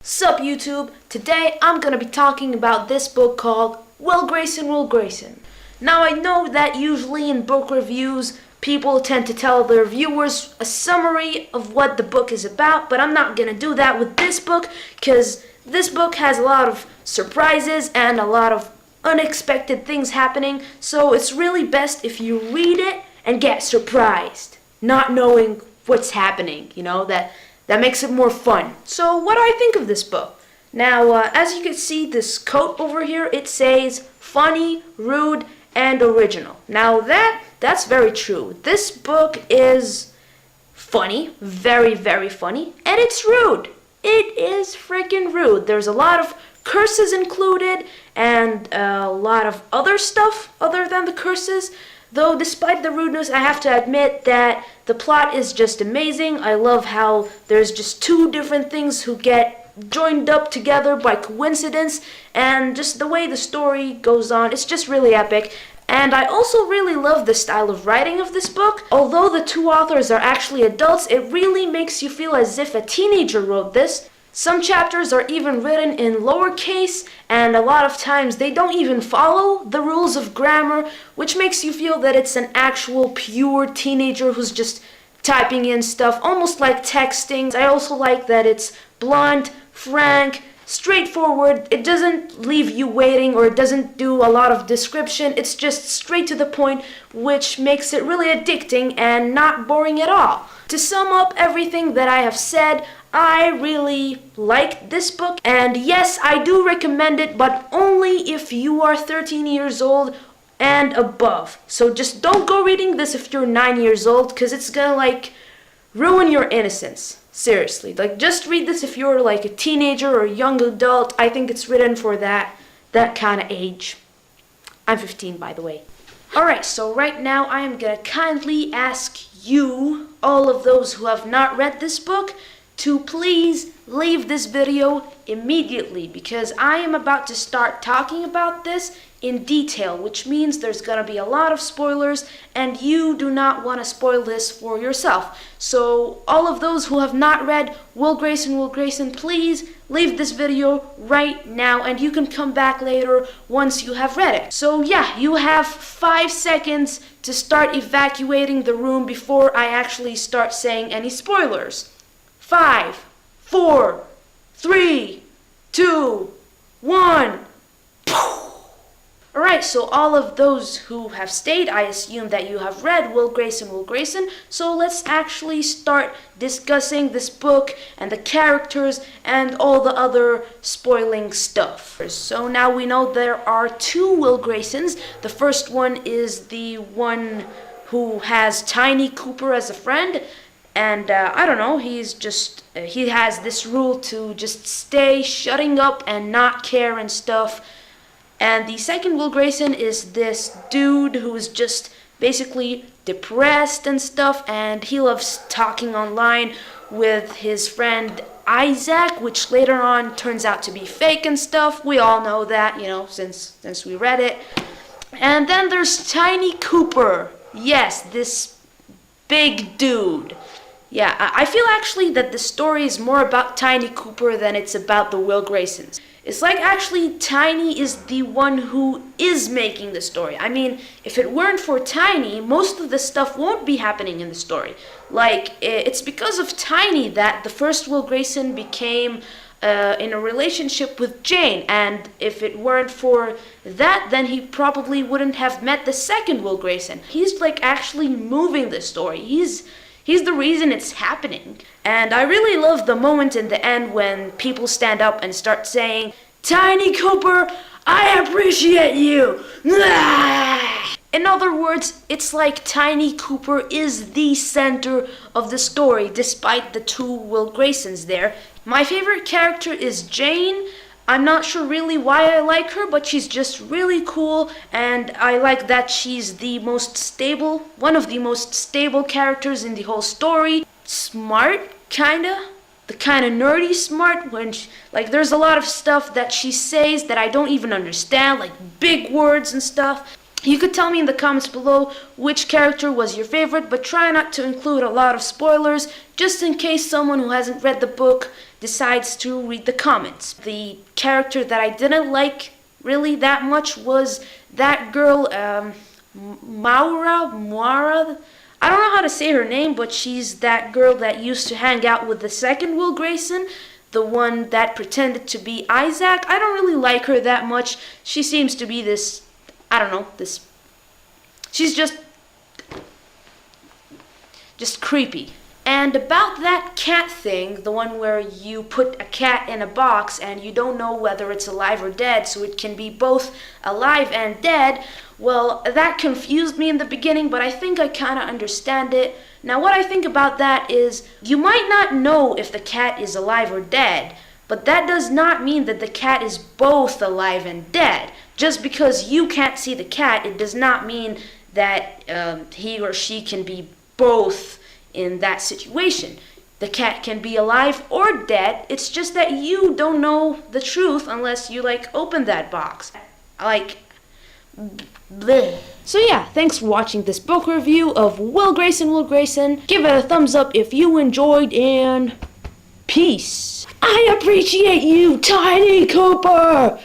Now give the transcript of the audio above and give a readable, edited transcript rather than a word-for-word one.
Sup YouTube, today I'm gonna be talking about this book called Will Grayson, Will Grayson. Now I know that usually in book reviews people tend to tell their viewers a summary of what the book is about, but I'm not gonna do that with this book because this book has a lot of surprises and a lot of unexpected things happening, so it's really best if you read it and get surprised, not knowing what's happening, that makes it more fun. So what do I think of this book? Now, as you can see, this quote over here, it says funny, rude, and original. Now that's very true. This book is funny, very, very funny, and it's rude. It is freaking rude. There's a lot of curses included and a lot of other stuff other than the curses. Though despite the rudeness, I have to admit that the plot is just amazing. I love how there's just two different things who get joined up together by coincidence, and just the way the story goes on, it's just really epic. And I also really love the style of writing of this book. Although the two authors are actually adults, it really makes you feel as if a teenager wrote this. Some chapters are even written in lowercase, and a lot of times they don't even follow the rules of grammar, which makes you feel that it's an actual pure teenager who's just typing in stuff, almost like texting. I also like that it's blunt, frank, straightforward. It doesn't leave you waiting, or it doesn't do a lot of description. It's just straight to the point, which makes it really addicting and not boring at all. To sum up everything that I have said, I really liked this book, and yes, I do recommend it, but only if you are 13 years old and above. So just don't go reading this if you're 9 years old, because it's gonna ruin your innocence. Seriously, just read this if you're a teenager or a young adult. I think it's written for that kind of age. I'm 15, by the way. Alright, so right now I am gonna kindly ask you, all of those who have not read this book, to please leave this video immediately, because I am about to start talking about this in detail, which means there's gonna be a lot of spoilers, and you do not want to spoil this for yourself. So all of those who have not read Will Grayson, please leave this video right now, and you can come back later once you have read it. So yeah, you have 5 seconds to start evacuating the room before I actually start saying any spoilers. 5, 4, 3, 2, 1. Alright, so all of those who have stayed, I assume that you have read Will Grayson, so let's actually start discussing this book and the characters and all the other spoiling stuff. So now we know there are 2 Will Graysons. The first one is the one who has Tiny Cooper as a friend, and I don't know, he has this rule to just stay shutting up and not care and stuff. And the second Will Grayson is this dude who is just basically depressed and stuff, and he loves talking online with his friend Isaac, which later on turns out to be fake and stuff. We all know that, since we read it. And then there's Tiny Cooper. Yes, this big dude. Yeah, I feel actually that the story is more about Tiny Cooper than it's about the Will Graysons. It's actually Tiny is the one who is making the story. I mean, if it weren't for Tiny, most of the stuff won't be happening in the story. It's because of Tiny that the first Will Grayson became in a relationship with Jane, and if it weren't for that, then he probably wouldn't have met the second Will Grayson. He's actually moving the story. He's the reason it's happening. And I really love the moment in the end when people stand up and start saying, "Tiny Cooper, I appreciate you!" In other words, it's like Tiny Cooper is the center of the story, despite the 2 Will Graysons there. My favorite character is Jane. I'm not sure really why I like her, but she's just really cool, and I like that she's one of the most stable characters in the whole story. Smart, kinda. The kinda nerdy smart, when there's a lot of stuff that she says that I don't even understand, big words and stuff. You could tell me in the comments below which character was your favorite, but try not to include a lot of spoilers, just in case someone who hasn't read the book decides to read the comments. The character that I didn't like really that much was that girl, Moira. I don't know how to say her name, but she's that girl that used to hang out with the second Will Grayson, the one that pretended to be Isaac. I don't really like her that much. She seems to be this, I don't know, she's just creepy. And about that cat thing, the one where you put a cat in a box and you don't know whether it's alive or dead, so it can be both alive and dead, well, that confused me in the beginning, but I think I kind of understand it. Now, what I think about that is, you might not know if the cat is alive or dead, but that does not mean that the cat is both alive and dead. Just because you can't see the cat, it does not mean that he or she can be both in that situation. The cat can be alive or dead. It's just that you don't know the truth unless you open that box. Bleh. So yeah, thanks for watching this book review of Will Grayson. Give it a thumbs up if you enjoyed, and peace. I appreciate you, Tiny Cooper.